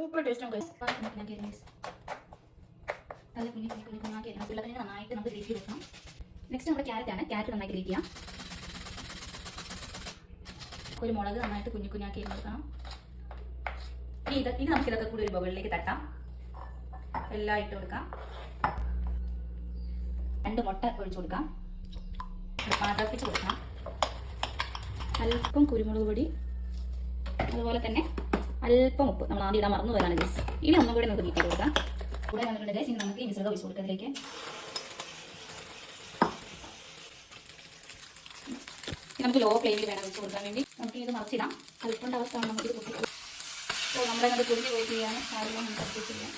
Super taste നമുക്ക് നല്ല കുഞ്ഞാക്കി വെള്ളത്തിന് നന്നായിട്ട് നമുക്ക് ഗ്രേറ്റ് ചെയ്ത് വെക്കണം. നെക്സ്റ്റ് നമ്മുടെ ക്യാരറ്റാണ്. ക്യാരറ്റ് നന്നായിട്ട് ഗ്രേറ്റ് ചെയ്യാം. ഒരു മുളക് നന്നായിട്ട് കുഞ്ഞാക്കി എടുക്കണം. ഇനി നമുക്ക് ഇതൊക്കെ കൂടി ഒരു ബൗളിലേക്ക് തട്ടാം. എല്ലാം ഇട്ട് കൊടുക്കാം. 2 മുട്ട ഒഴിച്ചു കൊടുക്കാം. പതപ്പിച്ച് കൊടുക്കാം. അല്പം കുരുമുളക് പൊടി, അതുപോലെ തന്നെ അല്പം ഉപ്പ്. നമ്മൾ ആദ്യം ഇടാൻ മറന്നു പോയതാണ് ഗൈസ്. ഇനി ഒന്നും കൂടി നമുക്ക് നീട്ടി കൊടുക്കാം. കൂടെ വന്നിട്ടുണ്ട് ഗൈസ്. ഇനി നമുക്ക് ഈ മിശ്രിതം ഒഴിച്ചു കൊടുക്കാം. ഇതിലേക്ക് നമുക്ക് ലോ ഫ്ലെയിമിൽ വേണം വെച്ച് കൊടുക്കാൻ വേണ്ടി. നമുക്ക് ഇത് മറിച്ചിടാം. അല്പം അവസ്ഥ നമുക്ക് ഇത് കുട്ടി നമ്മളെ കുരുതി പോയി ചെയ്യാൻ സാധനം നമുക്ക് ചെയ്യാം.